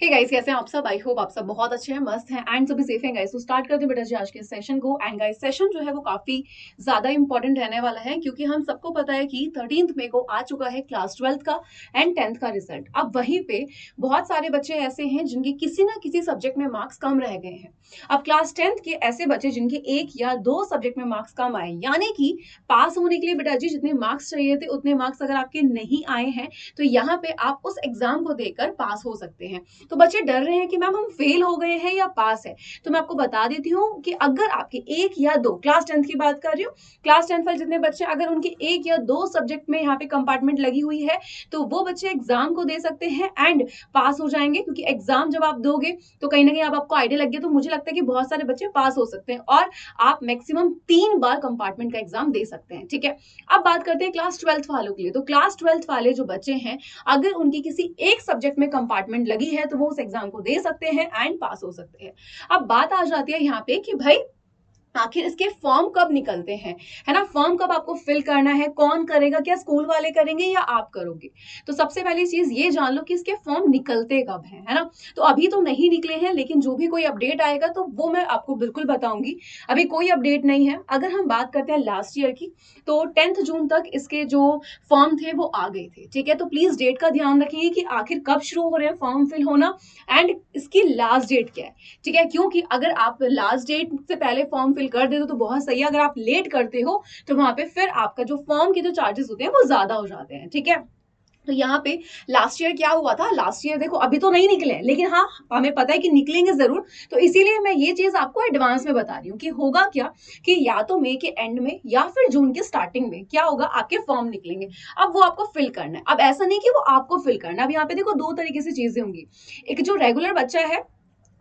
Hey guys, कैसे हैं आप सब? आई होप आप सब बहुत अच्छे हैं, मस्त हैं एंड सभी सेफ हैं गाइस। तो स्टार्ट करते हैं बेटा जी आज के सेशन को। एंड गाइस, सेशन जो है वो काफी ज्यादा इंपॉर्टेंट रहने वाला है, क्योंकि हम सबको पता है कि 13th मई को आ चुका है क्लास 12th का एंड 10th का रिजल्ट। अब वहीं पे बहुत सारे बच्चे ऐसे हैं जिनके किसी ना किसी सब्जेक्ट में मार्क्स कम रह गए हैं। अब क्लास 10th के ऐसे बच्चे जिनके एक या दो सब्जेक्ट में मार्क्स कम आए, यानी कि पास होने के लिए बेटा जी जितने मार्क्स चाहिए थे उतने मार्क्स अगर आपके नहीं आए हैं, तो यहाँ पे आप उस एग्जाम को देकर पास हो सकते हैं। तो बच्चे डर रहे हैं कि मैम हम फेल हो गए हैं या पास है। तो मैं आपको बता देती हूँ कि अगर आपके एक या दो, क्लास 10th की बात कर रही हूँ, क्लास 10th वाले जितने बच्चे अगर उनके एक या दो सब्जेक्ट में यहाँ पे कंपार्टमेंट लगी हुई है, तो वो बच्चे एग्जाम को दे सकते हैं एंड पास हो जाएंगे। क्योंकि एग्जाम जब आप दोगे तो कहीं ना कहीं अब आपको आइडिया लग गया, तो मुझे लगता है कि बहुत सारे बच्चे पास हो सकते हैं और आप मैक्सिमम 3 बार कंपार्टमेंट का एग्जाम दे सकते हैं। ठीक है, अब बात करते हैं क्लास 12th वालों के लिए। तो क्लास 12th वाले जो बच्चे हैं, अगर उनकी किसी एक सब्जेक्ट में कंपार्टमेंट लगी है तो वो उस एग्जाम को दे सकते हैं एंड पास हो सकते हैं। अब बात आ जाती है यहाँ पे कि भाई आखिर इसके फॉर्म कब निकलते हैं, है ना? फॉर्म कब आपको फिल करना है, कौन करेगा, क्या स्कूल वाले करेंगे या आप करोगे? तो सबसे पहली चीज ये जान लो कि इसके फॉर्म निकलते कब हैं, है ना? तो अभी तो नहीं निकले हैं, लेकिन जो भी कोई अपडेट आएगा तो वो मैं आपको बिल्कुल बताऊंगी। अभी कोई अपडेट नहीं है। अगर हम बात करते हैं लास्ट ईयर की, तो 10th जून तक इसके जो फॉर्म थे वो आ गए थे। ठीक है, तो प्लीज डेट का ध्यान रखिए कि आखिर कब शुरू हो रहे हैं फॉर्म फिल होना एंड इसकी लास्ट डेट क्या है। ठीक है, क्योंकि अगर आप लास्ट डेट से पहले फॉर्म फिल कर देते हो तो बहुत सही है, अगर आप लेट करते हो तो वहां पे फिर आपका जो फॉर्म के जो चार्जेस होते हैं वो ज्यादा हो जाते हैं। ठीक है, तो यहाँ पे लास्ट ईयर क्या हुआ था, लास्ट ईयर देखो अभी तो नहीं निकले, लेकिन हाँ हमें पता है कि निकलेंगे जरूर। तो इसीलिए मैं ये चीज आपको एडवांस में बता रही हूँ कि होगा क्या, कि या तो मई के एंड में या फिर जून के स्टार्टिंग में क्या होगा, आपके फॉर्म निकलेंगे। अब वो आपको फिल करना है। अब ऐसा नहीं कि वो आपको फिल करना है। अब यहाँ पे देखो दो तरीके से चीजें होंगी। एक जो रेगुलर बच्चा है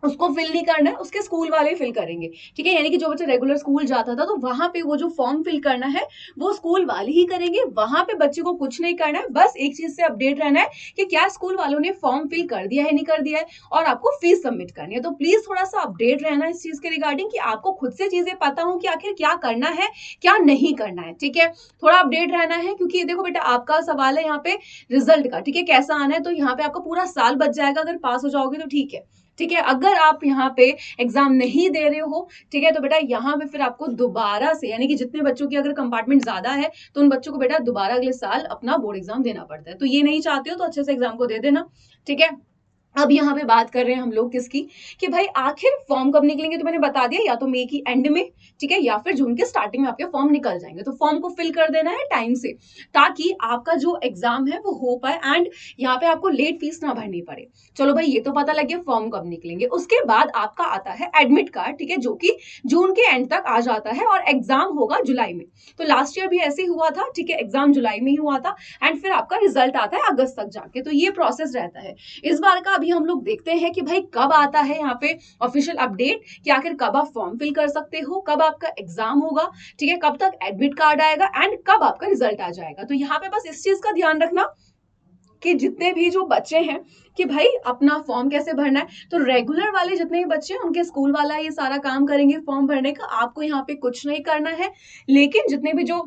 उसको फिल नहीं करना है, उसके स्कूल वाले फिल करेंगे। ठीक है, यानी कि जो बच्चा रेगुलर स्कूल जाता था तो वहां पे वो जो फॉर्म फिल करना है वो स्कूल वाले ही करेंगे। वहां पे बच्चे को कुछ नहीं करना है, बस एक चीज से अपडेट रहना है कि क्या स्कूल वालों ने फॉर्म फिल कर दिया है, नहीं कर दिया है, और आपको फीस सबमिट करनी है। तो प्लीज थोड़ा सा अपडेट रहना इस चीज के रिगार्डिंग कि आपको खुद से चीजें पता हो कि आखिर क्या करना है क्या नहीं करना है। ठीक है, थोड़ा अपडेट रहना है, क्योंकि देखो बेटा आपका सवाल है यहाँ पे रिजल्ट का। ठीक है, कैसा आना है, तो यहाँ पे आपका पूरा साल बच जाएगा। अगर पास हो जाओगे तो ठीक है। ठीक है, अगर आप यहाँ पे एग्जाम नहीं दे रहे हो, ठीक है, तो बेटा यहाँ पे फिर आपको दोबारा से, यानी कि जितने बच्चों की अगर कंपार्टमेंट ज्यादा है तो उन बच्चों को बेटा दोबारा अगले साल अपना बोर्ड एग्जाम देना पड़ता है। तो ये नहीं चाहते हो तो अच्छे से एग्जाम को दे देना। ठीक है, अब यहाँ पे बात कर रहे हैं हम लोग किसकी, कि भाई आखिर फॉर्म कब निकलेंगे। तो मैंने बता दिया, या तो मई की एंड में, ठीक है, या फिर जून के स्टार्टिंग में आपके फॉर्म निकल जाएंगे। तो फॉर्म को फिल कर देना है टाइम से, ताकि आपका जो एग्जाम है वो हो पाए एंड यहाँ पे आपको लेट फीस ना भरनी पड़े। चलो भाई, ये तो पता लग गया फॉर्म कब निकलेंगे। उसके बाद आपका आता है एडमिट कार्ड। ठीक है, जो कि जून के एंड तक आ जाता है और एग्जाम होगा जुलाई में। तो लास्ट ईयर भी ऐसे ही हुआ था। ठीक है, एग्जाम जुलाई में ही हुआ था एंड फिर आपका रिजल्ट आता है अगस्त तक जाके। तो ये प्रोसेस रहता है। इस बार का अभी हम लोग देखते हैं कि भाई कब आता है यहाँ पे ऑफिशियल अपडेट, कि आखिर कब आप फॉर्म फिल कर सकते हो, कब आपका एग्जाम होगा, ठीक है, कब तक एडमिट कार्ड आएगा एंड कब आपका रिजल्ट आ जाएगा। तो यहाँ पे बस इस चीज का ध्यान रखना कि जितने भी जो बच्चे हैं कि भाई अपना फॉर्म कैसे भरना है। तो रेगुलर वाले जितने भी बच्चे हैं उनके स्कूल वाला ये सारा काम करेंगे फॉर्म भरने का, आपको यहाँ पे कुछ नहीं करना है। लेकिन जितने भी जो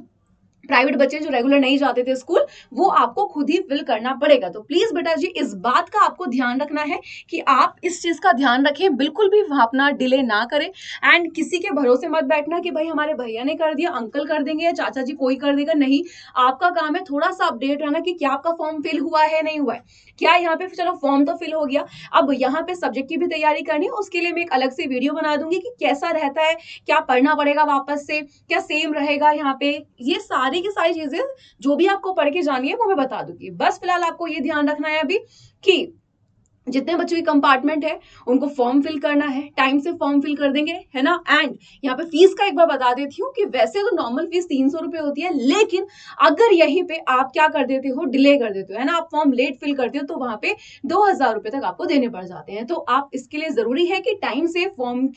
प्राइवेट बच्चे जो रेगुलर नहीं जाते थे स्कूल, वो आपको खुद ही फिल करना पड़ेगा। तो प्लीज बेटा जी इस बात का आपको ध्यान रखना है कि आप इस चीज का ध्यान रखें, बिल्कुल भी अपना डिले ना करें एंड किसी के भरोसे मत बैठना कि भाई हमारे भैया ने कर दिया, अंकल कर देंगे या चाचा जी कोई कर देगा। नहीं, आपका काम है थोड़ा सा अपडेट रहना कि क्या आपका फॉर्म फिल हुआ है नहीं हुआ है। क्या यहाँ पे चलो फॉर्म तो फिल हो गया, अब यहाँ पे सब्जेक्ट की भी तैयारी करनी है, उसके लिए मैं एक अलग से वीडियो बना दूंगी कि कैसा रहता है, क्या पढ़ना पड़ेगा वापस से, क्या सेम रहेगा यहाँ पे, ये सारी की सारी चीजें जो भी आपको पढ़ के जानी है वो मैं बता दूंगी। बस फिलहाल आपको ये ध्यान रखना है अभी कि जितने बच्चों की कंपार्टमेंट है उनको फॉर्म फिल करना है, टाइम से फॉर्म फिल कर देंगे, है ना। एंड यहाँ पे फीस का एक बार बता देती हूँ कि वैसे तो नॉर्मल फीस 300 रुपए होती है, लेकिन अगर यहीं पे आप क्या कर देते हो, डिले कर देते हो, है ना, आप फॉर्म लेट फिल करते हो, तो वहां पे 2000 रुपए तक आपको देने पड़ जाते हैं। तो आप इसके लिए जरूरी है कि टाइम से फॉर्म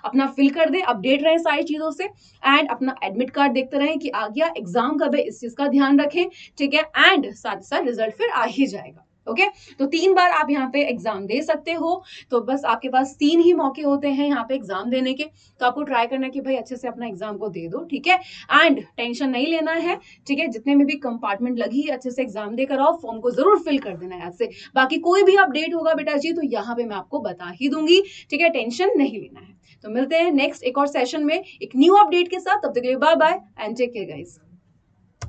अपना फिल कर दे, अपडेट रहे सारी चीजों से एंड अपना एडमिट कार्ड देखते रहे कि आ गया, एग्जाम कब है इस चीज का ध्यान रखें। ठीक है, एंड साथ ही साथ रिजल्ट फिर आ ही जाएगा। ओके तो 3 बार आप यहाँ पे एग्जाम दे सकते हो। तो बस आपके पास 3 ही मौके होते हैं यहाँ पे एग्जाम देने के, तो आपको ट्राई करना है कि भाई अच्छे से अपना एग्जाम को दे दो, ठीक है। एंड टेंशन नहीं लेना है, ठीक है। जितने में भी कंपार्टमेंट लगी है अच्छे से एग्जाम देकर आओ, फॉर्म को जरूर फिल कर देना है आज से। बाकी कोई भी अपडेट होगा बेटा जी तो यहाँ पे मैं आपको बता ही दूंगी, ठीक है, टेंशन नहीं लेना है। तो मिलते हैं नेक्स्ट एक और सेशन में एक न्यू अपडेट के साथ, तब तक के लिए bye bye and take care guys.